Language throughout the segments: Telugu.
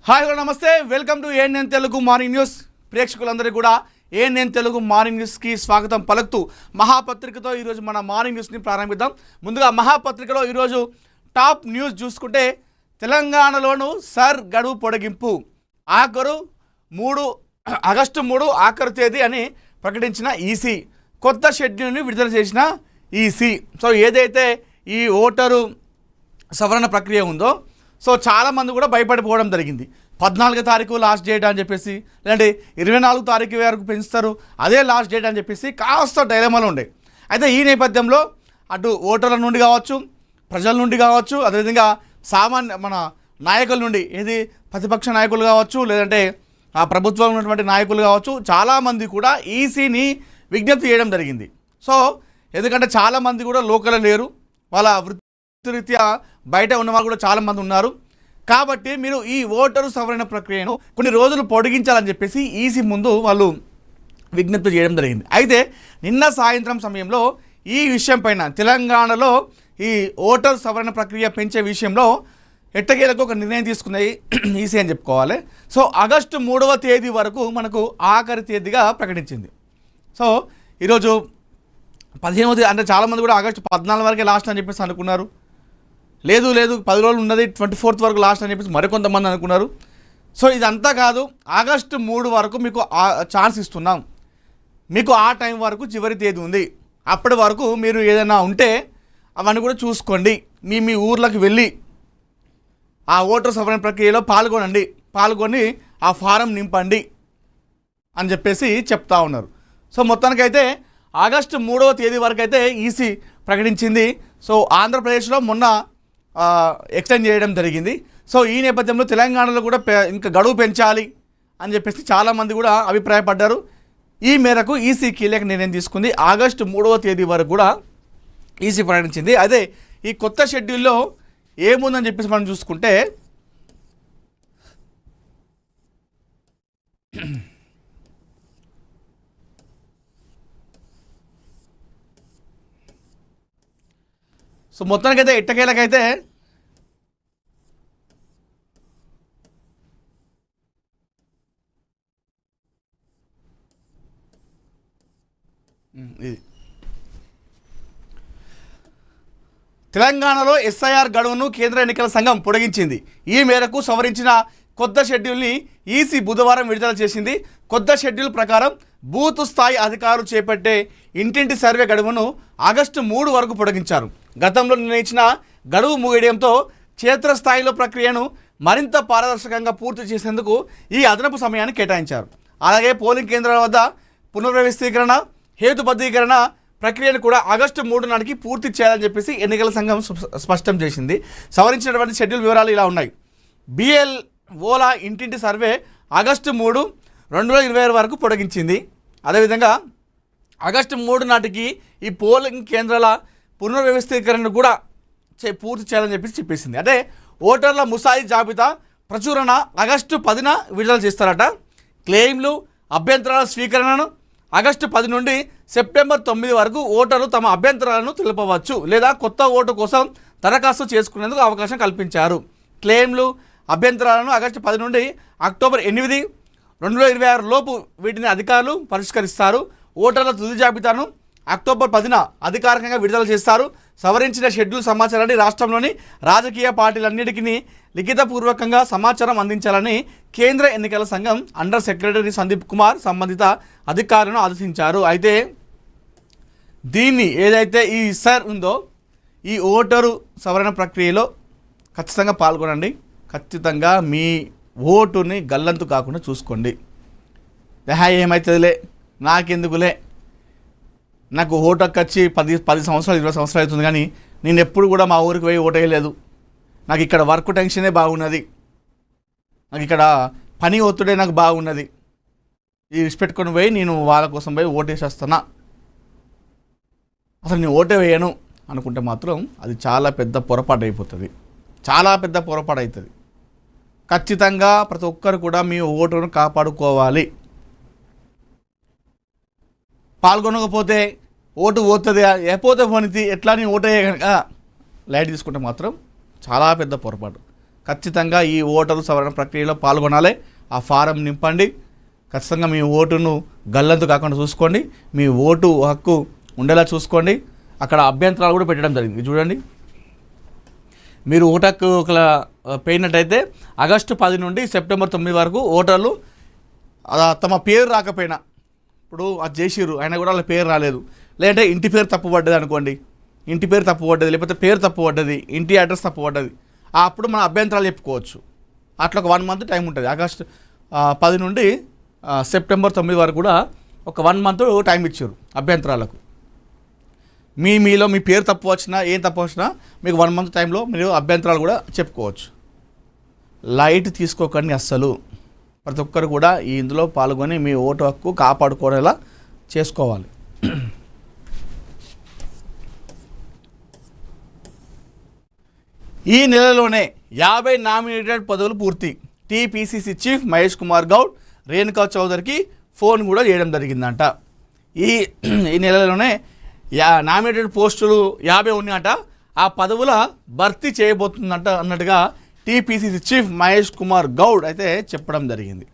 హాయ్ హలో నమస్తే, welcome to ANN Telugu morning news. ప్రేక్షకులందరికీ కూడా ఏఎన్ఎన్ తెలుగు మార్నింగ్ న్యూస్కి స్వాగతం పలుకుతూ మహాపత్రికతో ఈరోజు మన మార్నింగ్ న్యూస్ని ప్రారంభిద్దాం. ముందుగా మహాపత్రికలో ఈరోజు టాప్ న్యూస్ చూసుకుంటే, తెలంగాణలోను సర్ గడువు పొడిగింపు ఆగస్టు 3 ఆఖరు తేదీ అని ప్రకటించిన ఈసీ, కొత్త షెడ్యూల్ని విడుదల చేసిన ఈసీ. సో ఏదైతే ఈ ఓటరు సవరణ ప్రక్రియ ఉందో, సో చాలామంది కూడా భయపడిపోవడం జరిగింది. 14వ తారీఖు లాస్ట్ డేట్ అని చెప్పేసి, లేదంటే 24వ తారీఖు వరకు పెంచుతారు, అదే లాస్ట్ డేట్ అని చెప్పేసి కాస్త డైలమాలు ఉండే. అయితే ఈ నేపథ్యంలో అటు ఓటర్ల నుండి కావచ్చు, ప్రజల నుండి కావచ్చు, అదేవిధంగా మన నాయకుల నుండి, ఏది ప్రతిపక్ష నాయకులు కావచ్చు, లేదంటే ఆ ప్రభుత్వం ఉన్నటువంటి నాయకులు కావచ్చు, చాలామంది కూడా ఈసీని విజ్ఞప్తి చేయడం జరిగింది. సో ఎందుకంటే చాలామంది కూడా లోకల్ లేరు, వాళ్ళ వృత్తిరీత్యా బయట ఉన్నవారు కూడా చాలామంది ఉన్నారు. కాబట్టి మీరు ఈ ఓటరు సవరణ ప్రక్రియను కొన్ని రోజులు పొడిగించాలని చెప్పేసి ఈసీ ముందు వాళ్ళు విజ్ఞప్తి చేయడం జరిగింది. అయితే నిన్న సాయంత్రం సమయంలో ఈ విషయం పైన తెలంగాణలో ఈ ఓటరు సవరణ ప్రక్రియ పెంచే విషయంలో ఎట్టకేలకు ఒక నిర్ణయం తీసుకున్నది ఈసీ అని చెప్పుకోవాలి. సో ఆగస్టు 3వ తేదీ వరకు మనకు ఆఖరి తేదీగా ప్రకటించింది. సో ఈరోజు 15వ, అంటే చాలామంది కూడా ఆగస్టు 14 వరకే లాస్ట్ అని చెప్పేసి అనుకున్నారు. లేదు 10 రోజులు ఉన్నది, 24th వరకు లాస్ట్ అని చెప్పేసి మరికొంతమంది అనుకున్నారు. సో ఇదంతా కాదు, ఆగస్టు 3 వరకు మీకు ఛాన్స్ ఇస్తున్నాం. మీకు ఆ టైం వరకు చివరి తేదీ ఉంది. అప్పటి వరకు మీరు ఏదైనా ఉంటే అవన్నీ కూడా చూసుకోండి. మీ ఊర్లకు వెళ్ళి ఆ ఓటర్ సవరణ ప్రక్రియలో పాల్గొని ఆ ఫారం నింపండి అని చెప్పేసి చెప్తా ఉన్నారు. సో మొత్తానికైతే ఆగస్టు 3వ తేదీ వరకు అయితే ఈసీ ప్రకటించింది. సో ఆంధ్రప్రదేశ్లో మొన్న ఎక్స్టెండ్ చేయడం జరిగింది. సో ఈ నేపథ్యంలో తెలంగాణలో కూడా ఇంకా గడువు పెంచాలి అని చెప్పేసి చాలామంది కూడా అభిప్రాయపడ్డారు. ఈ మేరకు ఈసీ కీలక నిర్ణయం తీసుకుంది. ఆగస్టు 3వ తేదీ వరకు కూడా ఈసీ ప్రకటించింది. అదే ఈ కొత్త షెడ్యూల్లో ఏముందని చెప్పేసి మనం చూసుకుంటే, సో మొత్తానికైతే ఎట్టకేలకైతే ఇది తెలంగాణలో ఎస్ఐఆర్ గడువును కేంద్ర ఎన్నికల సంఘం పొడిగించింది. ఈ మేరకు సవరించిన కొత్త షెడ్యూల్ని ఈసీ బుధవారం విడుదల చేసింది. కొత్త షెడ్యూల్ ప్రకారం బూత్ స్థాయి అధికారులు చేపట్టే ఇంటింటి సర్వే గడువును ఆగస్టు 3 వరకు పొడిగించారు. గతంలో నిర్ణయించిన గడువు ముగియడంతో క్షేత్రస్థాయిలో ప్రక్రియను మరింత పారదర్శకంగా పూర్తి చేసేందుకు ఈ అదనపు సమయాన్ని కేటాయించారు. అలాగే పోలింగ్ కేంద్రాల వద్ద పునర్వ్యవస్థీకరణ, హేతుబద్ధీకరణ ప్రక్రియను కూడా ఆగస్టు 3 నాటికి పూర్తి చేయాలని చెప్పేసి ఎన్నికల సంఘం స్పష్టం చేసింది. సవరించినటువంటి షెడ్యూల్ వివరాలు ఇలా ఉన్నాయి. బిఎల్ఓల ఇంటింటి సర్వే ఆగస్టు 3, 2026 వరకు పొడిగించింది. అదేవిధంగా ఆగస్టు 3 నాటికి ఈ పోలింగ్ కేంద్రాల పునర్వ్యవస్థీకరణను కూడా పూర్తి చేయాలని చెప్పేసింది. అంటే ఓటర్ల ముసాయి జాబితా ప్రచురణ ఆగస్టు 10న విడుదల చేస్తారట. క్లెయిమ్లు, అభ్యంతరాల స్వీకరణను ఆగస్టు 10 నుండి సెప్టెంబర్ 9 వరకు ఓటర్లు తమ అభ్యంతరాలను తెలుపవచ్చు లేదా కొత్త ఓటు కోసం దరఖాస్తు చేసుకునేందుకు అవకాశం కల్పించారు. క్లెయిమ్లు, అభ్యంతరాలను ఆగస్టు 10 నుండి అక్టోబర్ 8, 2026 లోపు వీటిని అధికారులు పరిష్కరిస్తారు. ఓటర్ల తుది జాబితాను అక్టోబర్ 10న అధికారికంగా విడుదల చేస్తారు. సవరించిన షెడ్యూల్ సమాచారాన్ని రాష్ట్రంలోని రాజకీయ పార్టీలన్నిటికీ లిఖితపూర్వకంగా సమాచారం అందించాలని కేంద్ర ఎన్నికల సంఘం అండర్ సెక్రటరీ సందీప్ కుమార్ సంబంధిత అధికారులను ఆదేశించారు. అయితే దీన్ని ఏదైతే ఈ సర్ ఉందో, ఈ ఓటరు సవరణ ప్రక్రియలో ఖచ్చితంగా పాల్గొనండి. ఖచ్చితంగా మీ ఓటుని గల్లంతు కాకుండా చూసుకోండి. ఏమవుతుందిలే, నాకెందుకులే, నాకు ఓటు హక్కు వచ్చి 10 సంవత్సరాలు 20 సంవత్సరాలు అవుతుంది, కానీ నేను ఎప్పుడు కూడా మా ఊరికి పోయి ఓటు వేయలేదు, నాకు ఇక్కడ వర్క్ టెన్షనే బాగున్నది, నాకు ఇక్కడ పని ఒత్తిడే నాకు బాగున్నది, ఈ విడిచిపెట్టుకొని పోయి నేను వాళ్ళ కోసం పోయి ఓటేసి వస్తున్నా, అసలు నేను ఓటే వేయను అనుకుంటే మాత్రం అది చాలా పెద్ద పొరపాటు అయిపోతుంది. చాలా పెద్ద పొరపాటు అవుతుంది. ఖచ్చితంగా ప్రతి ఒక్కరు కూడా మీ ఓటును కాపాడుకోవాలి. పాల్గొనకపోతే ఓటు పోతుంది, పోతే పోనిది, ఎట్లా నేను ఓటు వేయ కనుక లైట్ తీసుకుంటే మాత్రం చాలా పెద్ద పొరపాటు. ఖచ్చితంగా ఈ ఓటరు సవరణ ప్రక్రియలో పాల్గొనాలి. ఆ ఫారం నింపండి. ఖచ్చితంగా మీ ఓటును గల్లంతు కాకుండా చూసుకోండి. మీ ఓటు హక్కు ఉండేలా చూసుకోండి. అక్కడ అభ్యంతరాలు కూడా పెట్టడం జరిగింది. చూడండి, మీరు ఓటు హక్కు పోయినట్టయితే ఆగస్టు 10 నుండి సెప్టెంబర్ 9 వరకు ఓటర్లు తమ పేరు రాకపోయినా, ఇప్పుడు అది చేసిర్రు అయినా కూడా వాళ్ళ పేరు రాలేదు, లేదంటే ఇంటి పేరు తప్పు పడ్డది అనుకోండి, ఇంటి పేరు తప్పు పడ్డది, లేకపోతే పేరు తప్పు పడ్డది, ఇంటి అడ్రస్ తప్పు పడ్డది, అప్పుడు మన అభ్యంతరాలు చెప్పుకోవచ్చు. అట్లా ఒక 1 మంత్ టైం ఉంటుంది. ఆగస్టు 10 నుండి సెప్టెంబర్ 9 వరకు కూడా ఒక 1 మంత్ టైం ఇచ్చారు అభ్యంతరాలకు. మీలో మీ పేరు తప్పు వచ్చినా ఏం తప్పు వచ్చినా మీకు 1 మంత్ టైంలో మీరు అభ్యంతరాలు కూడా చెప్పుకోవచ్చు. లైట్ తీసుకోకండి అస్సలు. ప్రతి ఒక్కరు కూడా ఇందులో పాల్గొని మీ ఓటు హక్కు కాపాడుకోనేలా చేసుకోవాలి. ఈ నెలలోనే 50 నామినేటెడ్ పదవులు పూర్తి. టీపీసీసీ చీఫ్ మహేష్ కుమార్ గౌడ్ రేణుకా చౌదరికి ఫోన్ కూడా చేయడం జరిగిందంట. ఈ నెలలోనే నామినేటెడ్ పోస్టులు 50 ఉన్నాయట. ఆ పదవుల భర్తీ చేయబోతుందంట అన్నట్టుగా టీపీసీసీ చీఫ్ మహేష్ కుమార్ గౌడ్ అయితే చెప్పడం జరిగింది.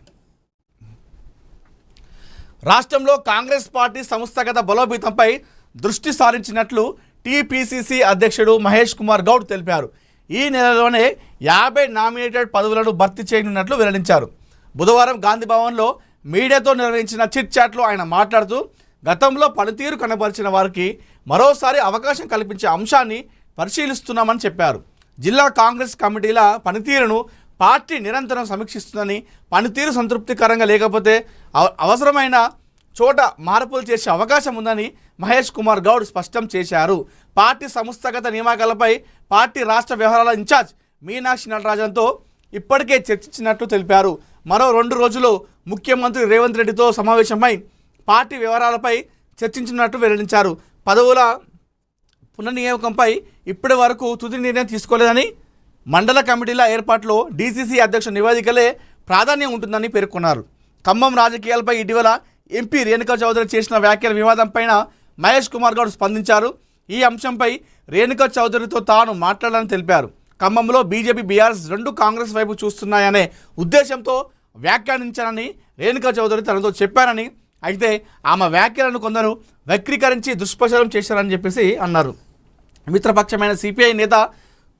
రాష్ట్రంలో కాంగ్రెస్ పార్టీ సంస్థాగత బలోపేతంపై దృష్టి సారించినట్లు టీపీసీసీ అధ్యక్షుడు మహేష్ కుమార్ గౌడ్ తెలిపారు. ఈ నెలలోనే 50 నామినేటెడ్ పదవులను భర్తీ చేయనున్నట్లు వెల్లడించారు. బుధవారం గాంధీ భవన్లో మీడియాతో నిర్వహించిన చిట్ చాట్లో ఆయన మాట్లాడుతూ గతంలో పనితీరు కనబరిచిన వారికి మరోసారి అవకాశం కల్పించే అంశాన్ని పరిశీలిస్తున్నామని చెప్పారు. జిల్లా కాంగ్రెస్ కమిటీల పనితీరును పార్టీ నిరంతరం సమీక్షిస్తుందని, పనితీరు సంతృప్తికరంగా లేకపోతే అవసరమైన చోట మార్పులు చేసే అవకాశం ఉందని మహేష్ కుమార్ గౌడ్ స్పష్టం చేశారు. పార్టీ సంస్థాగత నియామకాలపై పార్టీ రాష్ట్ర వ్యవహారాల ఇన్ఛార్జ్ మీనాక్షి నటరాజన్తో ఇప్పటికే చర్చించినట్లు తెలిపారు. మరో 2 రోజులు ముఖ్యమంత్రి రేవంత్ రెడ్డితో సమావేశమై పార్టీ వ్యవహారాలపై చర్చించినట్టు వెల్లడించారు. పదవుల పునర్నియామకంపై ఇప్పటి వరకు తుది నిర్ణయం తీసుకోలేదని, మండల కమిటీల ఏర్పాటులో డీసీసీ అధ్యక్షుల నివేదికలే ప్రాధాన్యం ఉంటుందని పేర్కొన్నారు. ఖమ్మం రాజకీయాలపై ఇటీవల ఎంపీ రేణుకా చౌదరి చేసిన వ్యాఖ్యల వివాదంపైన మహేష్ కుమార్ గౌడ్ స్పందించారు. ఈ అంశంపై రేణుకా చౌదరితో తాను మాట్లాడాలని తెలిపారు. ఖమ్మంలో బీజేపీ బీఆర్ఎస్ 2 కాంగ్రెస్ వైపు చూస్తున్నాయనే ఉద్దేశంతో వ్యాఖ్యానించానని రేణుకా చౌదరి తనతో చెప్పారని, అయితే ఆమె వ్యాఖ్యలను కొందరు వక్రీకరించి దుష్ప్రచారం చేశారని చెప్పేసి అన్నారు. మిత్రపక్షమైన సిపిఐ నేత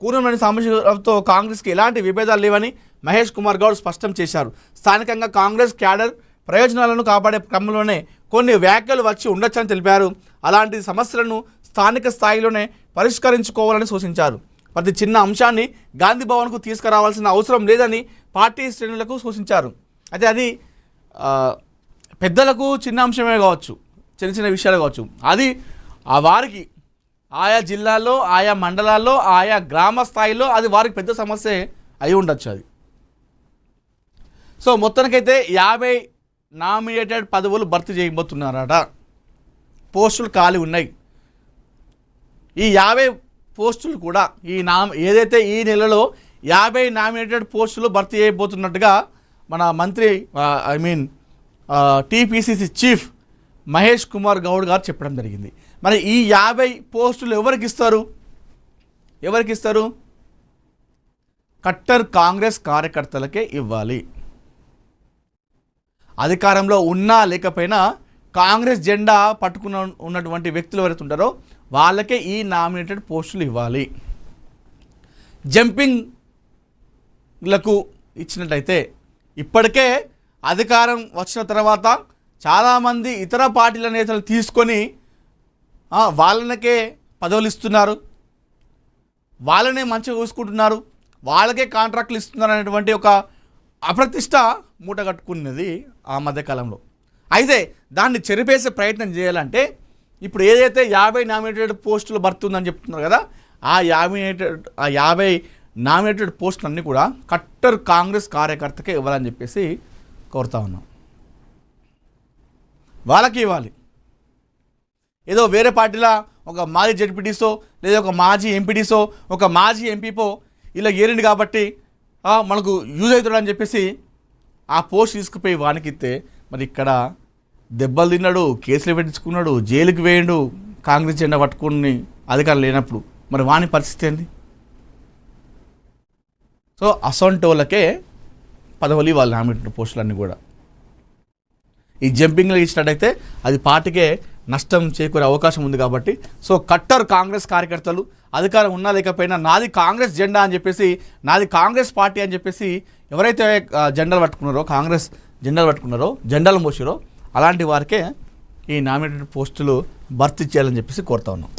కూనంనేని సాంబశివరావుతో కాంగ్రెస్కి ఎలాంటి విభేదాలు లేవని మహేష్ కుమార్ గౌడ్ స్పష్టం చేశారు. స్థానికంగా కాంగ్రెస్ క్యాడర్ ప్రయోజనాలను కాపాడే క్రమంలోనే కొన్ని వ్యాఖ్యలు వచ్చి ఉండొచ్చని తెలిపారు. అలాంటి సమస్యలను స్థానిక స్థాయిలోనే పరిష్కరించుకోవాలని సూచించారు. ప్రతి చిన్న అంశాన్ని గాంధీ భవన్కు తీసుకురావాల్సిన అవసరం లేదని పార్టీ శ్రేణులకు సూచించారు. అయితే అది పెద్దలకు చిన్న అంశమే కావచ్చు, చిన్న చిన్న విషయాలు కావచ్చు, అది వారికి ఆయా జిల్లాల్లో, ఆయా మండలాల్లో, ఆయా గ్రామ స్థాయిలో అది వారికి పెద్ద సమస్య అయి ఉండొచ్చు అది. సో మొత్తానికైతే 50 నామినేటెడ్ పదవులు భర్తీ చేయబోతున్నారట. పోస్టులు ఖాళీ ఉన్నాయి. ఈ 50 పోస్టులు కూడా ఏదైతే ఈ నెలలో 50 నామినేటెడ్ పోస్టులు భర్తీ చేయబోతున్నట్టుగా మన మంత్రి టీపీసీసీ చీఫ్ మహేష్ కుమార్ గౌడ్ గారు చెప్పడం జరిగింది. మరి ఈ 50 పోస్టులు ఎవరికి ఇస్తారు? కట్టర్ కాంగ్రెస్ కార్యకర్తలకే ఇవ్వాలి. అధికారంలో ఉన్నా లేకపోయినా కాంగ్రెస్ జెండా పట్టుకున్న ఉన్నటువంటి వ్యక్తులు ఎవరైతే ఉంటారో వాళ్ళకే ఈ నామినేటెడ్ పోస్టులు ఇవ్వాలి. జంపింగ్లకు ఇచ్చినట్టయితే ఇప్పటికే అధికారం వచ్చిన తర్వాత చాలామంది ఇతర పార్టీల నేతలు తీసుకొని వాళ్ళకే పదవులు ఇస్తున్నారు, వాళ్ళనే మంచిగా చూసుకుంటున్నారు, వాళ్ళకే కాంట్రాక్టులు ఇస్తున్నారు అనేటువంటి ఒక అప్రతిష్ట మూట కట్టుకున్నది ఆ మధ్యకాలంలో. అయితే దాన్ని చెరిపేసే ప్రయత్నం చేయాలంటే ఇప్పుడు ఏదైతే 50 నామినేటెడ్ పోస్టులు భర్తీ ఉందని చెప్తున్నారు కదా, ఆ 50 నామినేటెడ్ పోస్టులు అన్నీ కూడా కట్టర్ కాంగ్రెస్ కార్యకర్తకే ఇవ్వాలని చెప్పేసి కోరుతా ఉన్నాం. వాళ్ళకి ఇవ్వాలి. ఏదో వేరే పార్టీలో ఒక మాజీ జడ్పీటీసో లేదా ఒక మాజీ ఎంపీటీసో ఒక మాజీ ఎంపీపో ఇలా ఏరింది కాబట్టి మనకు యూజ్ అవుతాడు అని చెప్పేసి ఆ పోస్ట్ తీసుకుపోయి వానికి ఇస్తే, మరి ఇక్కడ దెబ్బలు తిన్నాడు, కేసులు పెట్టించుకున్నాడు, జైలుకి వేయండు కాంగ్రెస్ జెండా పట్టుకుని అధికారం లేనప్పుడు, మరి వాని పరిస్థితి ఏంది? సో సో అసొంటోళ్ళకే పదవులు ఇవ్వాలి నామినేటెడ్ పోస్టులన్నీ కూడా. ఈ జంపింగ్లో ఇచ్చినట్టయితే అది పార్టీకే నష్టం చేకూరే అవకాశం ఉంది కాబట్టి సో కట్టర్ కాంగ్రెస్ కార్యకర్తలు అధికారం ఉన్నా లేకపోయినా నాది కాంగ్రెస్ జెండా అని చెప్పేసి, నాది కాంగ్రెస్ పార్టీ అని చెప్పేసి ఎవరైతే జెండాలు పట్టుకున్నారో, కాంగ్రెస్ జెండాలు పట్టుకున్నారో, జెండాలు మోసారో అలాంటి వారికే ఈ నామినేటెడ్ పోస్టులు భర్తీ చేయాలని చెప్పేసి కోరుతా ఉన్నాం.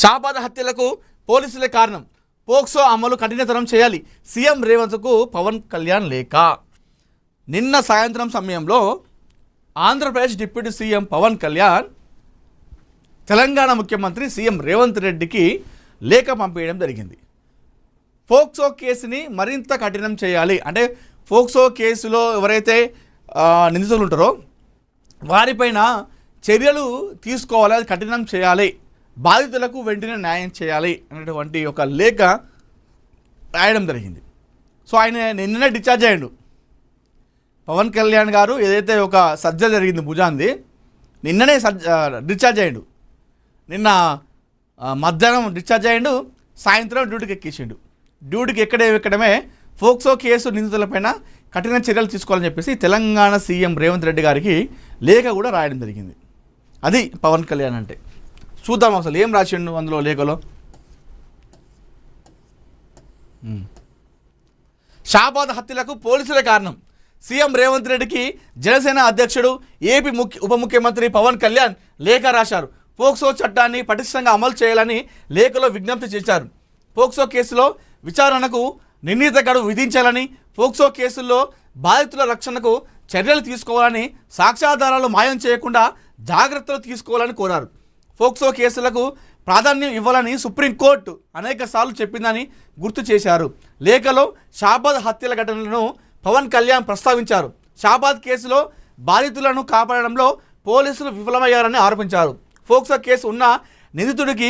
షాబాద్ హత్యలకు పోలీసులే కారణం, పోక్సో అమలు కఠినతరం చేయాలి, సీఎం రేవంత్కు పవన్ కళ్యాణ్ లేఖ. నిన్న సాయంత్రం సమయంలో ఆంధ్రప్రదేశ్ డిప్యూటీ సీఎం పవన్ కళ్యాణ్ తెలంగాణ ముఖ్యమంత్రి సీఎం రేవంత్ రెడ్డికి లేఖ పంపించడం జరిగింది. పోక్సో కేసుని మరింత కఠినం చేయాలి, అంటే పోక్సో కేసులో ఎవరైతే నిందితులు ఉంటారో వారిపైన చర్యలు తీసుకోవాలి, అది కఠినం చేయాలి, బాధితులకు వెంటనే న్యాయం చేయాలి అనేటువంటి ఒక లేఖ రాయడం జరిగింది. సో ఆయన నిన్ననే డిశ్చార్జ్ అయ్యాడు. పవన్ కళ్యాణ్ గారు ఏదైతే ఒక సర్జరీ జరిగింది భుజాంది, నిన్ననే డిశ్చార్జ్ అయ్యాడు. నిన్న మధ్యాహ్నం డిశ్చార్జ్ అయ్యాడు, సాయంత్రం డ్యూటీకి ఎక్కించిండు. డ్యూటీకి ఎక్కడమే పోక్సో కేసు నిందితులపైన కఠిన చర్యలు తీసుకోవాలని చెప్పేసి తెలంగాణ సీఎం రేవంత్ రెడ్డి గారికి లేఖ కూడా రాయడం జరిగింది. అది పవన్ కళ్యాణ్ అంటే. చూద్దాం అసలు ఏం రాసిండు అందులో లేఖలో. షాబాద్ హత్యలకు పోలీసులే కారణం, సీఎం రేవంత్ రెడ్డికి జనసేన అధ్యక్షుడు ఏపీ ఉప ముఖ్యమంత్రి పవన్ కళ్యాణ్ లేఖ రాశారు. పోక్సో చట్టాన్ని పటిష్టంగా అమలు చేయాలని లేఖలో విజ్ఞప్తి చేశారు. పోక్సో కేసులో విచారణకు నిర్ణీత గడువు విధించాలని, పోక్సో కేసుల్లో బాధితుల రక్షణకు చర్యలు తీసుకోవాలని, సాక్ష్యాధారాలు మాయం చేయకుండా జాగ్రత్తలు తీసుకోవాలని కోరారు. పోక్సో కేసులకు ప్రాధాన్యం ఇవ్వాలని సుప్రీంకోర్టు అనేకసార్లు చెప్పిందని గుర్తు చేశారు. లేఖలో షాబాద్ హత్యల ఘటనలను పవన్ కళ్యాణ్ ప్రస్తావించారు. షాబాద్ కేసులో బాధితులను కాపాడడంలో పోలీసులు విఫలమయ్యారని ఆరోపించారు. పోక్సో కేసు ఉన్న నిందితుడికి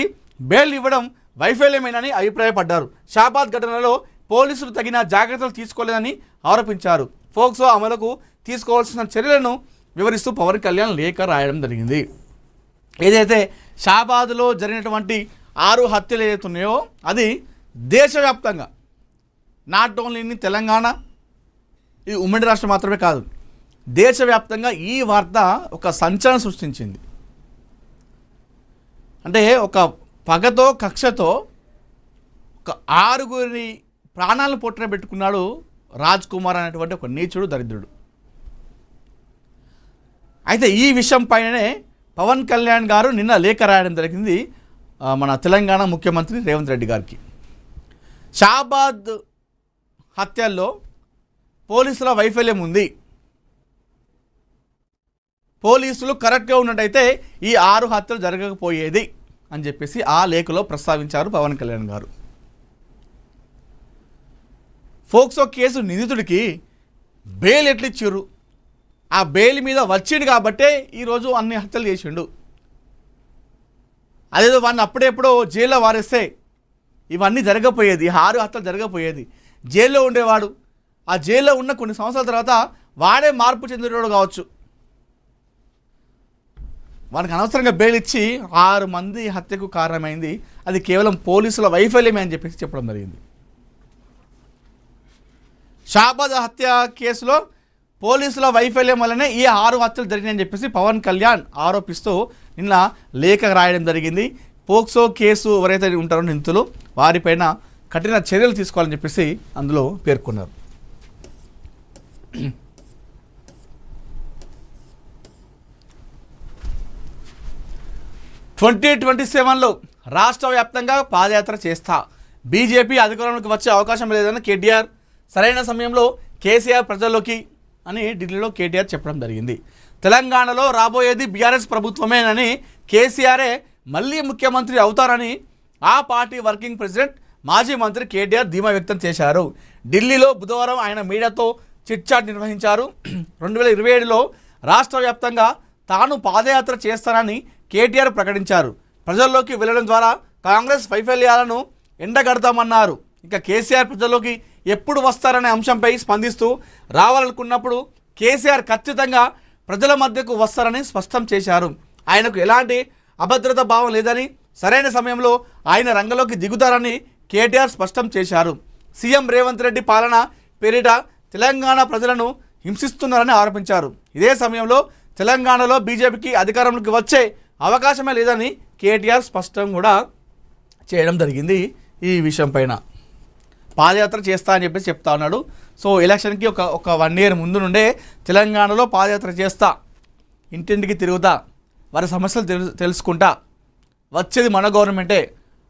బెయిల్ ఇవ్వడం వైఫల్యమేనని అభిప్రాయపడ్డారు. షాబాద్ ఘటనలో పోలీసులు తగిన జాగ్రత్తలు తీసుకోలేదని ఆరోపించారు. పోక్సో అమలుకు తీసుకోవాల్సిన చర్యలను వివరిస్తూ పవన్ కళ్యాణ్ లేఖ రాయడం జరిగింది. ఏదైతే షాబాద్లో జరిగినటువంటి 6 హత్యలు ఏదైతున్నాయో అది దేశవ్యాప్తంగా, నాట్ ఓన్లీ ఇన్ తెలంగాణ, ఇది ఉమ్మడి రాష్ట్రం మాత్రమే కాదు, దేశవ్యాప్తంగా ఈ వార్త ఒక సంచలనం సృష్టించింది. అంటే ఒక పగతో కక్షతో ఒక 6 ప్రాణాలను పొట్టన పెట్టుకున్నాడు రాజ్ కుమార్ అనేటువంటి ఒక నీచుడు, దరిద్రుడు. అయితే ఈ విషయం పైననే పవన్ కళ్యాణ్ గారు నిన్న లేఖ రాయడం జరిగింది మన తెలంగాణ ముఖ్యమంత్రి రేవంత్ రెడ్డి గారికి. షాబాద్ హత్యల్లో పోలీసుల వైఫల్యం ఉంది, పోలీసులు కరెక్ట్గా ఉన్నట్టయితే ఈ 6 హత్యలు జరగకపోయేది అని చెప్పేసి ఆ లేఖలో ప్రస్తావించారు పవన్ కళ్యాణ్ గారు. పోక్సో కేసు నిందితుడికి బెయిల్ ఎట్లు ఇచ్చారు, ఆ బెయిల్ మీద వచ్చిండు కాబట్టే ఈరోజు అన్ని హత్యలు చేసిండు. అదేదో వాడిని అప్పుడెప్పుడో జైల్లో వారేస్తే ఇవన్నీ జరగపోయేది, 6 హత్యలు జరగపోయేది. జైల్లో ఉండేవాడు, ఆ జైల్లో ఉన్న కొన్ని సంవత్సరాల తర్వాత వాడే మార్పు చెందినవాడు కావచ్చు. వానికి అనవసరంగా బెయిల్ ఇచ్చి 6 మంది హత్యకు కారణమైంది అది కేవలం పోలీసుల వైఫల్యమే అని చెప్పేసి చెప్పడం జరిగింది. షాబాద్ హత్య కేసులో పోలీసుల వైఫల్యం వల్లనే ఈ 6 హత్యలు జరిగినాయని చెప్పేసి పవన్ కళ్యాణ్ ఆరోపిస్తూ నిన్న లేఖ రాయడం జరిగింది. పోక్సో కేసు ఎవరైతే ఉంటారో నిందితులు వారిపైన కఠిన చర్యలు తీసుకోవాలని చెప్పేసి అందులో పేర్కొన్నారు. 2027లో రాష్ట్ర వ్యాప్తంగా పాదయాత్ర చేస్తా, బీజేపీ అధికారంలోకి వచ్చే అవకాశం లేదని కేటీఆర్, సరైన సమయంలో కేసీఆర్ ప్రజల్లోకి అని ఢిల్లీలో కేటీఆర్ చెప్పడం జరిగింది. తెలంగాణలో రాబోయేది బీఆర్ఎస్ ప్రభుత్వమేనని, కేసీఆరే మళ్ళీ ముఖ్యమంత్రి అవుతారని ఆ పార్టీ వర్కింగ్ ప్రెసిడెంట్ మాజీ మంత్రి కేటీఆర్ ధీమా వ్యక్తం చేశారు. ఢిల్లీలో బుధవారం ఆయన మీడియాతో చిట్చాట్ నిర్వహించారు. 2027లో రాష్ట్ర వ్యాప్తంగా తాను పాదయాత్ర చేస్తానని కేటీఆర్ ప్రకటించారు. ప్రజల్లోకి వెళ్ళడం ద్వారా కాంగ్రెస్ వైఫల్యాలను ఎండగడతామన్నారు. ఇక కేసీఆర్ ప్రజల్లోకి ఎప్పుడు వస్తారనే అంశంపై స్పందిస్తూ రావాలనుకున్నప్పుడు కేసీఆర్ ఖచ్చితంగా ప్రజల మధ్యకు వస్తారని స్పష్టం చేశారు. ఆయనకు ఎలాంటి అభద్రత భావం లేదని, సరైన సమయంలో ఆయన రంగంలోకి దిగుతారని కేటీఆర్ స్పష్టం చేశారు. సీఎం రేవంత్ రెడ్డి పాలన పేరిట తెలంగాణ ప్రజలను హింసిస్తున్నారని ఆరోపించారు. ఇదే సమయంలో తెలంగాణలో బీజేపీకి అధికారంలోకి వచ్చే అవకాశమే లేదని కేటీఆర్ స్పష్టం కూడా చేయడం జరిగింది. ఈ విషయం పైన పాదయాత్ర చేస్తా అని చెప్పేసి చెప్తా ఉన్నాడు. సో ఎలక్షన్కి ఒక 1 year ముందు నుండే తెలంగాణలో పాదయాత్ర చేస్తా, ఇంటింటికి తిరుగుతా, వారి సమస్యలు తెలుసుకుంటా, వచ్చేది మన గవర్నమెంటే,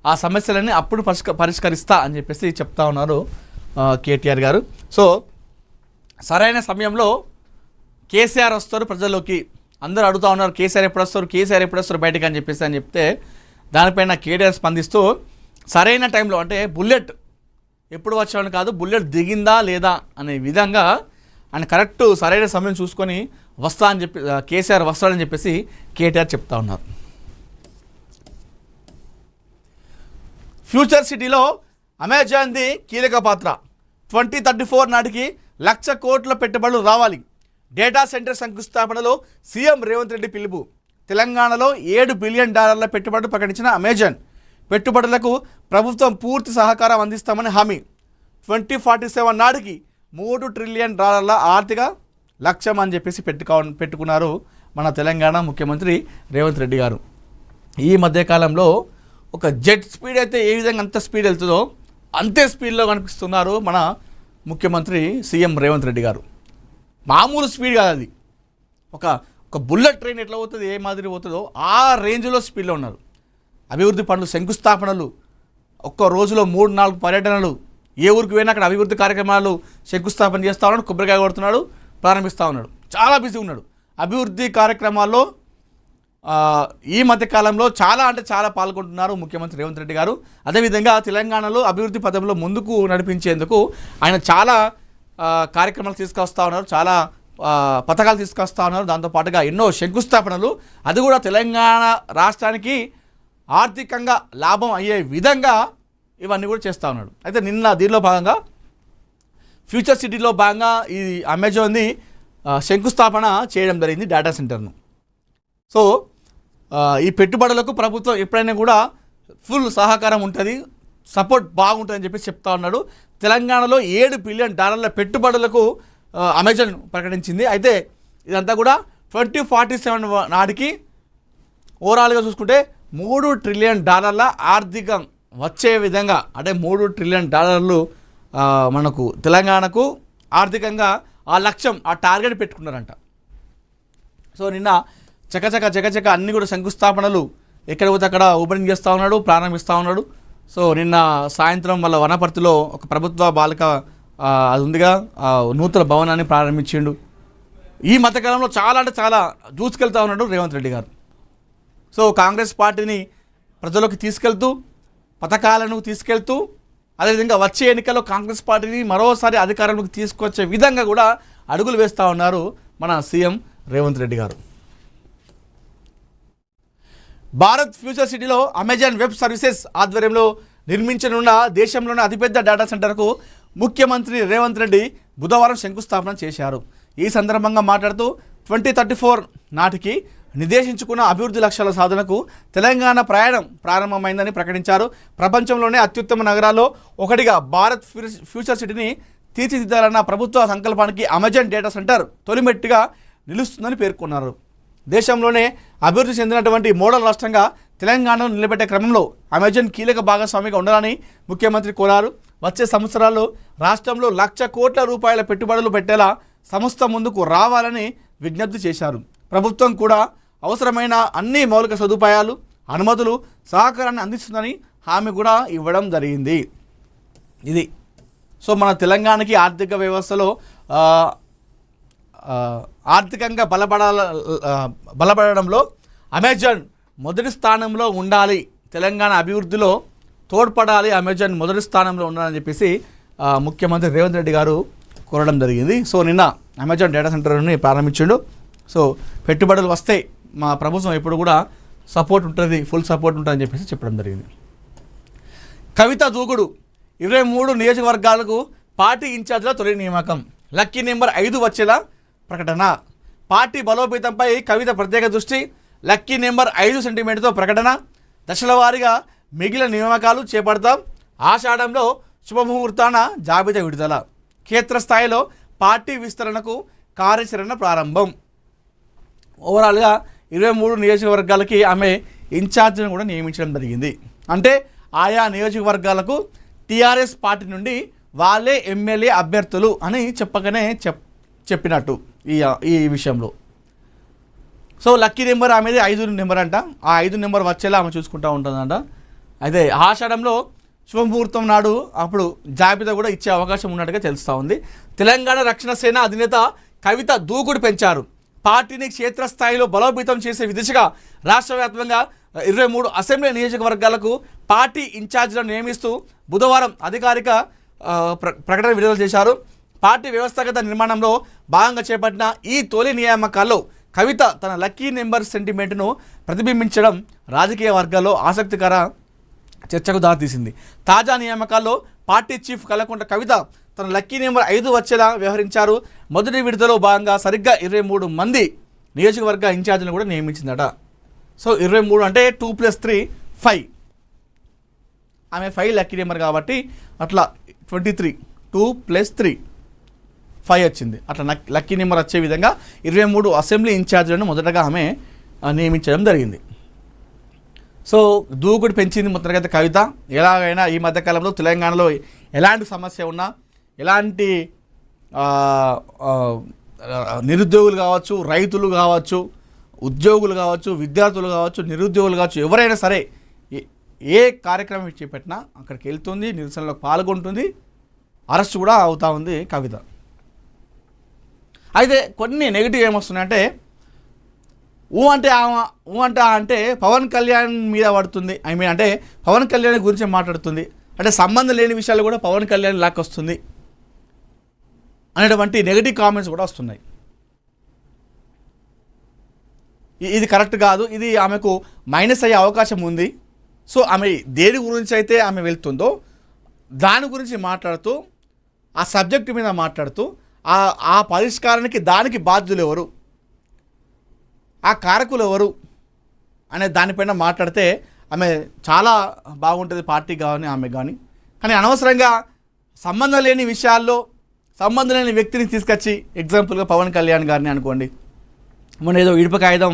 ఆ సమస్యలన్నీ అప్పుడు పరిష్కరిస్తా అని చెప్పేసి చెప్తా ఉన్నారు కేటీఆర్ గారు. సో సరైన సమయంలో కేసీఆర్ వస్తారు ప్రజల్లోకి, అందరూ అడుగుతూ ఉన్నారు కేసీఆర్ ఎప్పుడు వస్తారు బయటకు అని చెప్తే దానిపైన కేటీఆర్ స్పందిస్తూ సరైన టైంలో అంటే బుల్లెట్ ఎప్పుడు వచ్చామని కాదు, బుల్లెట్ దిగిందా లేదా అనే విధంగా ఆయన కరెక్ట్ సరైన సమయం చూసుకొని వస్తా అని చెప్పి కేసీఆర్ వస్తాడని చెప్పేసి కేటీఆర్ చెప్తా ఉన్నారు. ఫ్యూచర్ సిటీలో అమెజాన్ది కీలక పాత్ర, 2034 నాటికి 1,00,000 కోట్ల పెట్టుబడులు రావాలి. డేటా సెంటర్ శంకుస్థాపనలో సీఎం రేవంత్ రెడ్డి పిలుపు. తెలంగాణలో $7 బిలియన్ పెట్టుబడులు ప్రకటించిన అమెజాన్ పెట్టుబడులకు ప్రభుత్వం పూర్తి సహకారం అందిస్తామని హామీ. 2047 నాటికి $3 ట్రిలియన్ ఆర్థిక లక్ష్యం అని చెప్పేసి పెట్టుకున్నారు మన తెలంగాణ ముఖ్యమంత్రి రేవంత్ రెడ్డి గారు. ఈ మధ్యకాలంలో ఒక జెట్ స్పీడ్ అయితే ఏ విధంగా అంత స్పీడ్ వెళ్తుందో అంతే స్పీడ్లో కనిపిస్తున్నారు మన ముఖ్యమంత్రి సీఎం రేవంత్ రెడ్డి గారు. మామూలు స్పీడ్ కాదు అది, ఒక బుల్లెట్ ట్రైన్ ఎట్లా పోతుంది, ఏ మాదిరి పోతుందో ఆ రేంజ్లో స్పీడ్లో ఉన్నారు. అభివృద్ధి పనులు, శంకుస్థాపనలు, ఒక్క రోజులో 3-4 పర్యటనలు, ఏ ఊరికి పోయినా అక్కడ అభివృద్ధి కార్యక్రమాలు శంకుస్థాపన చేస్తూ ఉన్నాడు, కొబ్బరికాయ కొడుతున్నాడు, ప్రారంభిస్తూ ఉన్నాడు. చాలా బిజీ ఉన్నాడు అభివృద్ధి కార్యక్రమాల్లో. ఈ మధ్యకాలంలో చాలా పాల్గొంటున్నారు ముఖ్యమంత్రి రేవంత్ రెడ్డి గారు. అదేవిధంగా తెలంగాణలో అభివృద్ధి పథంలో ముందుకు నడిపించేందుకు ఆయన చాలా కార్యక్రమాలు తీసుకొస్తా ఉన్నారు, చాలా పథకాలు తీసుకొస్తా ఉన్నారు. దాంతోపాటుగా ఎన్నో శంకుస్థాపనలు, అది కూడా తెలంగాణ రాష్ట్రానికి ఆర్థికంగా లాభం అయ్యే విధంగా ఇవన్నీ కూడా చేస్తూ ఉన్నాడు. అయితే నిన్న దీనిలో భాగంగా ఫ్యూచర్ సిటీలో భాగంగా ఈ అమెజాన్ది శంకుస్థాపన చేయడం జరిగింది, డేటా సెంటర్ను. సో ఈ పెట్టుబడులకు ప్రభుత్వం ఎప్పుడైనా కూడా ఫుల్ సహకారం ఉంటుంది, సపోర్ట్ బాగుంటుందని చెప్పి చెప్తా ఉన్నాడు. తెలంగాణలో $7 బిలియన్ పెట్టుబడులకు అమెజాన్ ప్రకటించింది. అయితే ఇదంతా కూడా 2047 నాటికి ఓవరాల్గా చూసుకుంటే $3 ట్రిలియన్ ఆర్థికం వచ్చే విధంగా, అంటే $3 ట్రిలియన్ మనకు తెలంగాణకు ఆర్థికంగా ఆ లక్ష్యం, ఆ టార్గెట్ పెట్టుకున్నారంట. సో నిన్న చకచక అన్నీ కూడా శంకుస్థాపనలు ఎక్కడ పోతే అక్కడ ఓపెనింగ్ చేస్తూ ఉన్నాడు, ప్రారంభిస్తూ ఉన్నాడు. సో నిన్న సాయంత్రం వాళ్ళ వనపర్తిలో ఒక ప్రభుత్వ బాలిక అది ఉందిగా నూతన భవనాన్ని ప్రారంభించిండు. ఈ మధ్యకాలంలో చాలా దూసుకెళ్తా ఉన్నాడు రేవంత్ రెడ్డి గారు. సో కాంగ్రెస్ పార్టీని ప్రజలకు తీసుకెళ్తూ, పథకాలను తీసుకెళ్తూ, అదేవిధంగా వచ్చే ఎన్నికల్లో కాంగ్రెస్ పార్టీని మరోసారి అధికారంలోకి తీసుకొచ్చే విధంగా కూడా అడుగులు వేస్తూ ఉన్నారు మన సీఎం రేవంత్ రెడ్డి గారు. భారత్ ఫ్యూచర్ సిటీలో అమెజాన్ వెబ్ సర్వీసెస్ ఆధ్వర్యంలో నిర్మించనున్న దేశంలోని అతిపెద్ద డేటా సెంటర్కు ముఖ్యమంత్రి రేవంత్ రెడ్డి బుధవారం శంకుస్థాపన చేశారు. ఈ సందర్భంగా మాట్లాడుతూ 2034 నాటికి నిర్దేశించుకున్న అభివృద్ధి లక్ష్యాల సాధనకు తెలంగాణ ప్రయాణం ప్రారంభమైందని ప్రకటించారు. ప్రపంచంలోనే అత్యుత్తమ నగరాల్లో ఒకటిగా భారత్ ఫ్యూచర్ సిటీని తీర్చిదిద్దాలన్న ప్రభుత్వ సంకల్పానికి అమెజాన్ డేటా సెంటర్ తొలిమెట్టుగా నిలుస్తుందని పేర్కొన్నారు. దేశంలోనే అభివృద్ధి చెందినటువంటి మోడల్ రాష్ట్రంగా తెలంగాణను నిలబెట్టే క్రమంలో అమెజాన్ కీలక భాగస్వామిగా ఉండాలని ముఖ్యమంత్రి కోరారు. వచ్చే సంవత్సరాల్లో రాష్ట్రంలో $1,00,000 కోట్ల పెట్టుబడులు పెట్టేలా సంస్థ ముందుకు రావాలని విజ్ఞప్తి చేశారు. ప్రభుత్వం కూడా అవసరమైన అన్ని మౌలిక సదుపాయాలు, అనుమతులు, సహకారాన్ని అందిస్తుందని హామీ కూడా ఇవ్వడం జరిగింది. ఇది సో మన తెలంగాణకి ఆర్థిక వ్యవస్థలో ఆర్థికంగా బలపడడంలో అమెజాన్ మొదటి స్థానంలో ఉండాలి, తెలంగాణ అభివృద్ధిలో తోడ్పడాలి, అమెజాన్ మొదటి స్థానంలో ఉండాలని చెప్పేసి ముఖ్యమంత్రి రేవంత్ రెడ్డి గారు కోరడం జరిగింది. సో నిన్న అమెజాన్ డేటా సెంటర్ని ప్రారంభించాడు. సో పెట్టుబడులు వస్తాయి, మా ప్రభుత్వం ఎప్పుడు కూడా సపోర్ట్ ఉంటుంది, ఫుల్ సపోర్ట్ ఉంటుందని చెప్పేసి చెప్పడం జరిగింది. కవిత దూకుడు 23 నియోజకవర్గాలకు పార్టీ ఇన్ఛార్జ్ల తొలి నియామకం, లక్కీ నెంబర్ 5 వచ్చేలా ప్రకటన. పార్టీ బలోపేతంపై కవిత ప్రత్యేక దృష్టి, లక్కీ నెంబర్ 5 సెంటిమెంట్తో ప్రకటన. దశల వారీగా మిగిలిన నియామకాలు చేపడతాం, ఆషాఢంలో శుభముహూర్తాన జాబితా విడుదల, క్షేత్రస్థాయిలో పార్టీ విస్తరణకు కార్యాచరణ ప్రారంభం. ఓవరాల్గా 23 నియోజకవర్గాలకి ఆమె ఇన్ఛార్జ్ను కూడా నియమించడం జరిగింది. అంటే ఆయా నియోజకవర్గాలకు టీఆర్ఎస్ పార్టీ నుండి వాళ్ళే ఎమ్మెల్యే అభ్యర్థులు అని చెప్పగానే చెప్పినట్టు ఈ విషయంలో. సో లక్కీ నెంబర్ ఆమెది 5 నెంబర్ అంట. ఆ 5 నెంబర్ వచ్చేలా ఆమె చూసుకుంటూ ఉంటుందంట. అయితే ఆషాఢంలో శుభముహూర్తం నాడు అప్పుడు జాబితా కూడా ఇచ్చే అవకాశం ఉన్నట్టుగా తెలుస్తూ ఉంది. తెలంగాణ రక్షణ సేన అధినేత కవిత దూకుడు పెంచారు. పార్టీని క్షేత్రస్థాయిలో బలోపేతం చేసే దిశగా రాష్ట్ర వ్యాప్తంగా 23 అసెంబ్లీ నియోజకవర్గాలకు పార్టీ ఇన్ఛార్జీలను నియమిస్తూ బుధవారం అధికారిక ప్రకటన విడుదల చేశారు. పార్టీ వ్యవస్థాగత నిర్మాణంలో భాగంగా చేపట్టిన ఈ తొలి నియామకాల్లో కవిత తన లక్కీ నెంబర్ సెంటిమెంట్ను ప్రతిబింబించడం రాజకీయ వర్గాల్లో ఆసక్తికర చర్చకు దారితీసింది. తాజా నియామకాల్లో పార్టీ చీఫ్ కల్వకుంట్ల కవిత తన లక్కీ నెంబర్ 5 వచ్చేలా వ్యవహరించారు. మొదటి విడతలో భాగంగా సరిగ్గా 23 మంది నియోజకవర్గ ఇన్ఛార్జీలను కూడా నియమించిందట. సో 23 అంటే 2 + 3 5. ఆమె 5 లక్కీ నెంబర్ కాబట్టి అట్లా 23 2 + 3 5 వచ్చింది. అట్లా లక్కీ నెంబర్ వచ్చే విధంగా 23 అసెంబ్లీ ఇన్ఛార్జీలను మొదటగా ఆమె నియమించడం జరిగింది. సో దూకుడు పెంచింది మొత్తంగా కవిత. ఎలాగైనా ఈ మధ్యకాలంలో తెలంగాణలో ఎలాంటి సమస్య ఉన్నా, ఎలాంటి నిరుద్యోగులు కావచ్చు, రైతులు కావచ్చు, ఉద్యోగులు కావచ్చు, విద్యార్థులు కావచ్చు, నిరుద్యోగులు కావచ్చు, ఎవరైనా సరే ఏ కార్యక్రమం చేపట్టినా అక్కడికి వెళ్తుంది, నిరసనలో పాల్గొంటుంది, అరెస్ట్ కూడా అవుతూ ఉంది కవిత. అయితే కొన్ని నెగిటివ్ ఏమొస్తున్నాయంటే అంటే పవన్ కళ్యాణ్ మీద పడుతుంది. అంటే పవన్ కళ్యాణ్ గురించి మాట్లాడుతుంది, అంటే సంబంధం లేని విషయాలు కూడా పవన్ కళ్యాణ్ లాక్కొస్తుంది అనేటువంటి నెగిటివ్ కామెంట్స్ కూడా వస్తున్నాయి. ఇది కరెక్ట్ కాదు, ఇది ఆమెకు మైనస్ అయ్యే అవకాశం ఉంది. సో ఆమె దేని గురించి అయితే ఆమె వెళ్తుందో దాని గురించి మాట్లాడుతూ, ఆ సబ్జెక్టు మీద మాట్లాడుతూ, ఆ పరిష్కారానికి దానికి బాధ్యులు ఎవరు, ఆ కారకులు ఎవరు అనే దానిపైన మాట్లాడితే ఆమె చాలా బాగుంటుంది, పార్టీ కానీ ఆమె కానీ అనవసరంగా సంబంధం లేని విషయాల్లో సంబంధం లేని వ్యక్తిని తీసుకొచ్చి, ఎగ్జాంపుల్గా పవన్ కళ్యాణ్ గారిని అనుకోండి, మొన్న ఏదో ఇడుపు కాగితం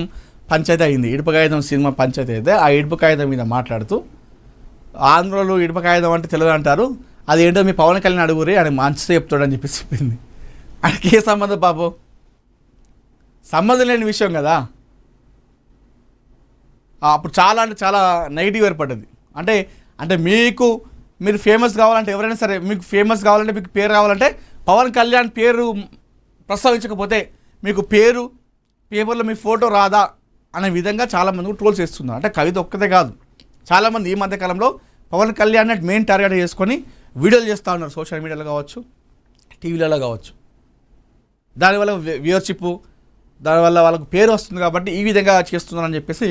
పంచాయతీ అయింది, ఇడుపు కాగితం సినిమా పంచాయతీ అయితే ఆ ఇడుపు కాగితం మీద మాట్లాడుతూ ఆంధ్రలో ఇడుపు కాగితం అంటే తెలియదు అంటారు, అది ఏంటో మీ పవన్ కళ్యాణ్ అడుగురి అని మంచిగా చెప్తాడని చెప్పేసి చెప్పింది. ఆయనకి ఏ సంబంధం బాబు, సంబంధం లేని విషయం కదా. అప్పుడు చాలా నెగిటివ్ ఏర్పడ్డది. అంటే మీరు ఫేమస్ కావాలంటే, ఎవరైనా సరే మీకు ఫేమస్ కావాలంటే, మీకు పేరు కావాలంటే పవన్ కళ్యాణ్ పేరు ప్రస్తావించకపోతే మీకు పేరు పేపర్లో మీ ఫోటో రాదా అనే విధంగా చాలామంది ట్రోల్స్ చేస్తున్నారు. అంటే కవిత ఒక్కదే కాదు, చాలామంది ఈ మధ్యకాలంలో పవన్ కళ్యాణ్ మెయిన్ టార్గెట్ చేసుకొని వీడియోలు చేస్తూ ఉన్నారు, సోషల్ మీడియాలో కావచ్చు, టీవీలలో కావచ్చు. దానివల్ల వ్యూవర్షిప్, దానివల్ల వాళ్ళకు పేరు వస్తుంది కాబట్టి ఈ విధంగా చేస్తున్నారని చెప్పేసి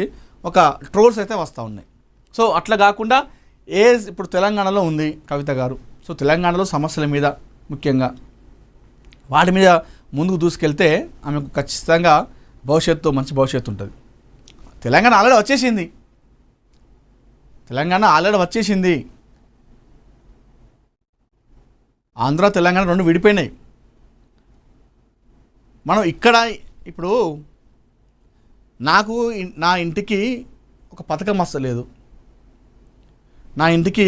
ఒక ట్రోల్స్ అయితే వస్తూ ఉన్నాయి. సో అట్లా కాకుండా ఇప్పుడు తెలంగాణలో ఉంది కవిత గారు. సో తెలంగాణలో సమస్యల మీద ముఖ్యంగా వాటి మీద ముందుకు దూసుకెళ్తే ఆమెకు ఖచ్చితంగా మంచి భవిష్యత్తు ఉంటుంది. తెలంగాణ ఆల్రెడీ వచ్చేసింది. ఆంధ్ర తెలంగాణ రెండు విడిపోయినాయి. మనం ఇక్కడ ఇప్పుడు నా ఇంటికి ఒక పథకం వస్తలేదు, నా ఇంటికి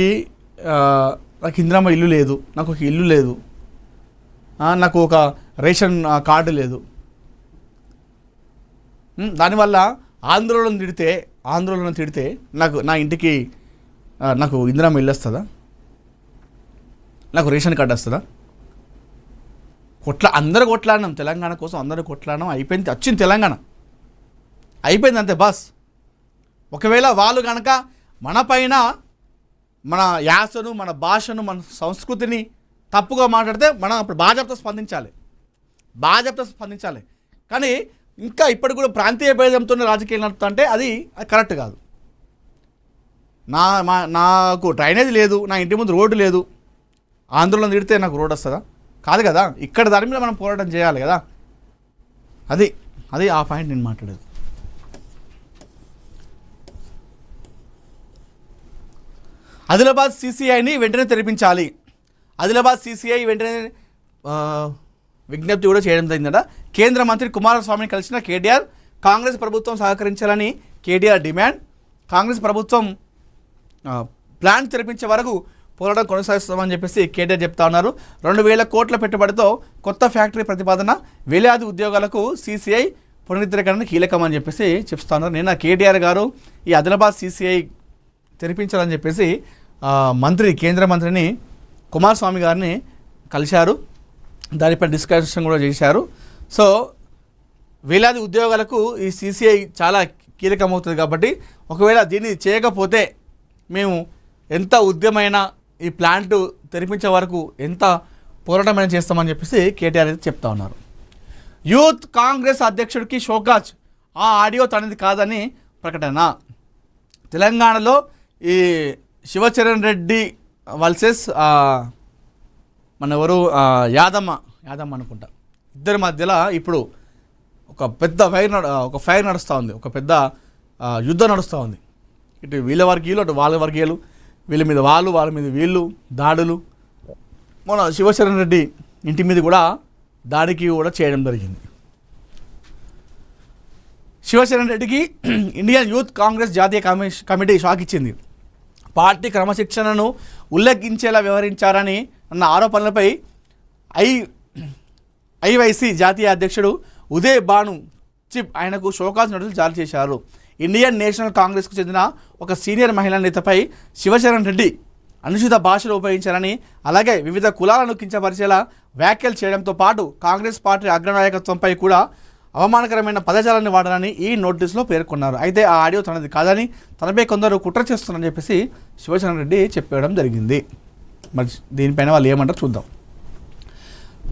నాకు ఇందిరమ్మ ఇల్లు లేదు, నాకు ఒక ఇల్లు లేదు, నాకు ఒక రేషన్ కార్డు లేదు. దానివల్ల ఆందోళన తిడితే నా ఇంటికి నాకు ఇందిరమ్మ ఇల్లు వస్తుందా, నాకు రేషన్ కార్డు వస్తుందా? అందరూ కొట్లాడినాం తెలంగాణ కోసం, అందరూ కొట్లాడినాం, అయిపోయింది, వచ్చింది తెలంగాణ, అయిపోయింది అంతే బస్. ఒకవేళ వాళ్ళు కనుక మన పైన మన యాసను, మన భాషను, మన సంస్కృతిని తప్పుగా మాట్లాడితే మనం అప్పుడు బాధ్యత స్పందించాలి. కానీ ఇంకా ఇప్పటికి కూడా ప్రాంతీయ భేదంతో రాజకీయాలు నడుపుతుంటే అది కరెక్ట్ కాదు. నాకు డ్రైనేజ్ లేదు, నా ఇంటి ముందు రోడ్డు లేదు, ఆందోళన తిడితే నాకు రోడ్ వస్తుందా? కాదు కదా. ఇక్కడ దాని మీద మనం పోరాటం చేయాలి కదా. అది ఆ పాయింట్ నేను మాట్లాడేది. ఆదిలాబాద్ సీసీఐని వెంటనే తెరిపించాలి. ఆదిలాబాద్ సీసీఐ వెంటనే విజ్ఞప్తి కూడా చేయడం జరిగిందట. కేంద్ర మంత్రి కుమారస్వామిని కలిసిన కేటీఆర్, కాంగ్రెస్ ప్రభుత్వం సహకరించాలని కేటీఆర్ డిమాండ్. కాంగ్రెస్ ప్రభుత్వం ప్లాన్ తెరిపించే వరకు పోరాటం కొనసాగిస్తామని చెప్పేసి కేటీఆర్ చెప్తా ఉన్నారు. 2,000 కోట్ల పెట్టుబడితో కొత్త ఫ్యాక్టరీ ప్రతిపాదన, వేలాది ఉద్యోగాలకు సీసీఐ పునరుద్ధరణ కీలకమని చెప్పేసి చెప్తా ఉన్నారు. నిన్న కేటీఆర్ గారు ఈ ఆదిలాబాద్ సీసీఐ తెరిపించాలని చెప్పేసి కేంద్ర మంత్రిని కుమారస్వామి గారిని కలిశారు. దానిపై డిస్కషన్ కూడా చేశారు. సో వేలాది ఉద్యోగాలకు ఈ సీసీఐ చాలా కీలకమవుతుంది కాబట్టి ఒకవేళ దీన్ని చేయకపోతే మేము ఎంత ఉద్యమైనా ఈ ప్లాంట్ తెరిపించే వరకు ఎంత పోరాటమైనా చేస్తామని చెప్పేసి కేటీఆర్ అయితే చెప్తా ఉన్నారు. యూత్ కాంగ్రెస్ అధ్యక్షుడికి షోకాజ్, ఆ ఆడియో తనది కాదని ప్రకటన. తెలంగాణలో ఈ శివచరణ్ రెడ్డి వర్సెస్ మన ఎవరు యాదమ్మ అనుకుంటా, ఇద్దరి మధ్యలో ఇప్పుడు ఒక పెద్ద ఫైర్ నడుస్తూ ఉంది, ఒక పెద్ద యుద్ధం నడుస్తూ ఉంది. ఇటు వీళ్ళ వర్గీయులు, అటు వాళ్ళ వర్గీయులు, వీళ్ళ మీద వాళ్ళ మీద వీళ్ళు దాడులు. మన శివచరణ్ రెడ్డి ఇంటి మీద కూడా దాడికి కూడా చేయడం జరిగింది. శివచరణ్ రెడ్డికి ఇండియన్ యూత్ కాంగ్రెస్ జాతీయ కమిటీ షాక్ ఇచ్చింది. పార్టీ క్రమశిక్షణను ఉల్లంఘించేలా వ్యవహరించారని అన్న ఆరోపణలపై ఐవైసీ జాతీయ అధ్యక్షుడు ఉదయ్ భాను చిప్ ఆయనకు షోకాజ్ నోటీసులు జారీ చేశారు. ఇండియన్ నేషనల్ కాంగ్రెస్కు చెందిన ఒక సీనియర్ మహిళా నేతపై శివచరణ్ రెడ్డి అనుచిత భాషలు ఉపయోగించారని, అలాగే వివిధ కులాలను కించపరిచేలా వ్యాఖ్యలు చేయడంతో పాటు కాంగ్రెస్ పార్టీ అగ్రనాయకత్వంపై కూడా అవమానకరమైన పదజాలాన్ని వాడాలని ఈ నోటీసులో పేర్కొన్నారు. అయితే ఆ ఆడియో తనది కాదని, తనపై కొందరు కుట్ర చేస్తున్నారని చెప్పేసి శివచరణ్ రెడ్డి చెప్పడం జరిగింది. మరి దీనిపైన వాళ్ళు ఏమంటారు చూద్దాం.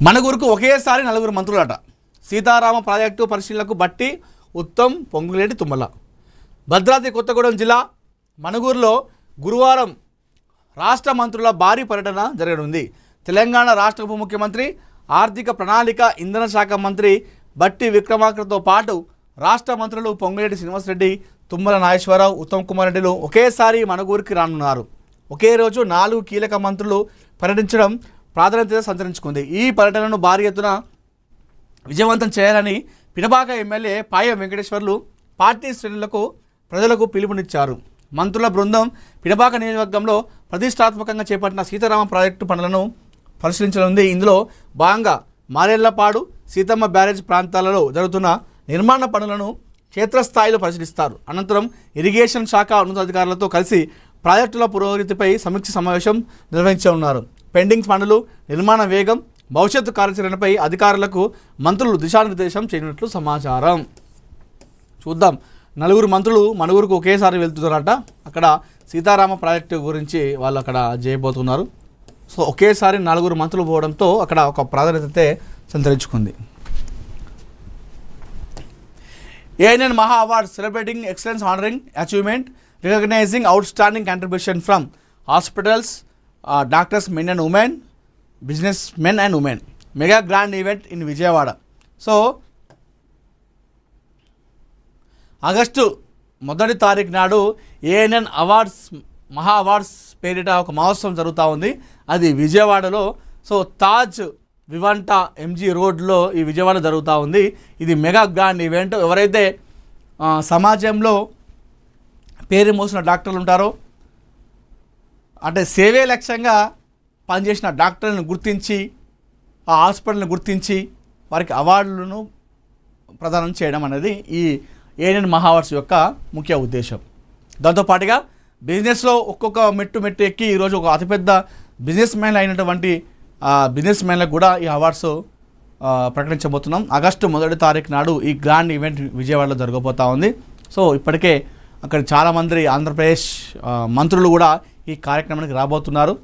మణుగూరుకు ఒకేసారి 4 మంత్రులట. సీతారామ ప్రాజెక్టు పరిశీలనకు బట్టి ఉత్తమ్, పొంగులేటి, తుమ్మల. భద్రాద్రి కొత్తగూడెం జిల్లా మణుగూరులో గురువారం రాష్ట్ర మంత్రుల భారీ పర్యటన జరగనుంది. తెలంగాణ రాష్ట్ర ఉప ముఖ్యమంత్రి, ఆర్థిక ప్రణాళిక, ఇంధన శాఖ మంత్రి బట్టి విక్రమార్కతో పాటు రాష్ట్ర మంత్రులు పొంగులేటి శ్రీనివాసరెడ్డి, తుమ్మల నాగేశ్వరరావు, ఉత్తమ్ కుమార్ రెడ్డిలు ఒకేసారి మణుగూరుకి రానున్నారు. ఒకే రోజు 4 కీలక మంత్రులు పర్యటించడం ప్రాధాన్యత సంతరించుకుంది. ఈ పర్యటనను భారీ ఎత్తున విజయవంతం చేయాలని పినపాక ఎమ్మెల్యే పాయం వెంకటేశ్వర్లు పార్టీ శ్రేణులకు, ప్రజలకు పిలుపునిచ్చారు. మంత్రుల బృందం పినపాక నియోజకవర్గంలో ప్రతిష్టాత్మకంగా చేపట్టిన సీతారామ ప్రాజెక్టు పనులను పరిశీలించనుంది. ఇందులో భాగంగా మారేళ్లపాడు, సీతమ్మ బ్యారేజ్ ప్రాంతాలలో జరుగుతున్న నిర్మాణ పనులను క్షేత్రస్థాయిలో పరిశీలిస్తారు. అనంతరం ఇరిగేషన్ శాఖ ఉన్నతాధికారులతో కలిసి ప్రాజెక్టుల పురోగతిపై సమీక్ష సమావేశం నిర్వహించనున్నారు. పెండింగ్ పనులు, నిర్మాణ వేగం, భవిష్యత్తు కార్యాచరణపై అధికారులకు మంత్రులు దిశానిర్దేశం చేయనున్నట్లు సమాచారం. చూద్దాం, 4 మంత్రులు మణుగూరుకు ఒకేసారి వెళ్తున్నారట. అక్కడ సీతారామ ప్రాజెక్టు గురించి వాళ్ళు అక్కడ చేయబోతున్నారు. సో ఒకేసారి 4 మంత్రులు పోవడంతో అక్కడ ఒక ప్రాధాన్యత సంతరించుకుంది. ANN Maha awards celebrating excellence, honouring achievement, recognising outstanding contribution from hospitals, doctors, men and women, business men and women. Mega grand event in Vijayawada. So August 1వ తారీఖు నాడు ఏఎన్ఎన్ అవార్డ్స్, మహా అవార్డ్స్ పేరిట ఒక మహోత్సవం జరుగుతూ ఉంది. అది విజయవాడలో. సో తాజ్ వివంట ఎంజీ రోడ్లో ఈ విజయవాడ జరుగుతూ ఉంది. ఇది మెగా గ్రాండ్ ఈవెంట్. ఎవరైతే సమాజంలో పేరు మోసిన డాక్టర్లు ఉంటారో, అంటే సేవే లక్ష్యంగా పనిచేసిన డాక్టర్లను గుర్తించి, ఆ హాస్పిటల్ని గుర్తించి వారికి అవార్డులను ప్రదానం చేయడం అనేది ఈ ఏఎన్ఎన్ మహా అవార్డ్స్ యొక్క ముఖ్య ఉద్దేశం. దాంతోపాటుగా బిజినెస్లో ఒక్కొక్క మెట్టు ఎక్కి ఈరోజు ఒక అతిపెద్ద బిజినెస్ మ్యాన్ అయినటువంటి బిజినెస్ మ్యాన్లకు కూడా ఈ అవార్డ్స్ ప్రకటించబోతున్నాం. ఆగస్టు 1వ తారీఖు నాడు ఈ గ్రాండ్ ఈవెంట్ విజయవాడలో జరగబోతూ ఉంది. సో ఇప్పటికే అక్కడ చాలామంది ఆంధ్రప్రదేశ్ మంత్రులు కూడా ఈ కార్యక్రమానికి రాబోతున్నారు.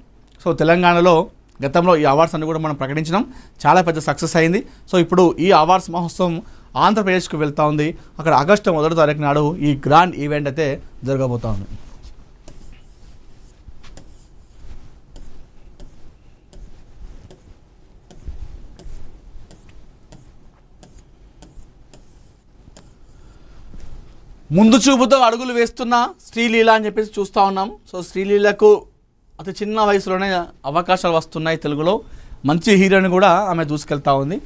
సో తెలంగాణలో గతంలో ఈ అవార్డ్స్ అన్ని కూడా మనం ప్రకటించినాం, చాలా పెద్ద సక్సెస్ అయింది. సో ఇప్పుడు ఈ అవార్డ్స్ మహోత్సవం ఆంధ్రప్రదేశ్కు వెళ్తూ ఉంది. అక్కడ ఆగస్టు 1వ తారీఖు నాడు ఈ గ్రాండ్ ఈవెంట్ అయితే జరగబోతూ ఉంది. ముందు చూపుతో అడుగులు వేస్తున్న శ్రీలీల అని చెప్పేసి చూస్తూ ఉన్నాం. సో శ్రీలీలకు అతి చిన్న వయసులోనే అవకాశాలు వస్తున్నాయి తెలుగులో. మంచి హీరోని కూడా ఆమె దూసుకెళ్తా ఉంది.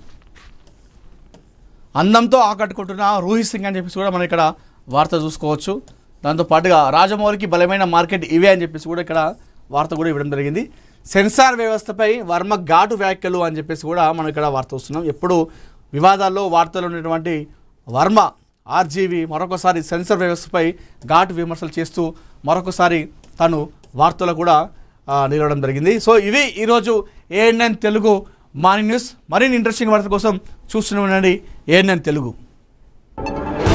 అందంతో ఆకట్టుకుంటున్న రూహి సింగ్ అని చెప్పేసి కూడా మనం ఇక్కడ వార్త చూసుకోవచ్చు. దాంతోపాటుగా రాజమౌళికి బలమైన మార్కెట్ ఇవే అని చెప్పేసి కూడా ఇక్కడ వార్త కూడా ఇవ్వడం జరిగింది. సెన్సార్ వ్యవస్థపై వర్మ ఘాటు వ్యాఖ్యలు అని చెప్పేసి కూడా మనం ఇక్కడ వార్త వస్తున్నాం. ఎప్పుడు వివాదాల్లో వార్తలు ఉన్నటువంటి వర్మ ఆర్జీవి మరొకసారి సెన్సార్ వ్యవస్థపై ఘాటు విమర్శలు చేస్తూ మరొకసారి తను వార్తలు కూడా నిలవడం జరిగింది. సో ఇవి ఈరోజు ANN తెలుగు మార్నింగ్ న్యూస్. మరిన్ని ఇంట్రెస్టింగ్ వార్తల కోసం చూస్తూనే ఉండండి ANN తెలుగు.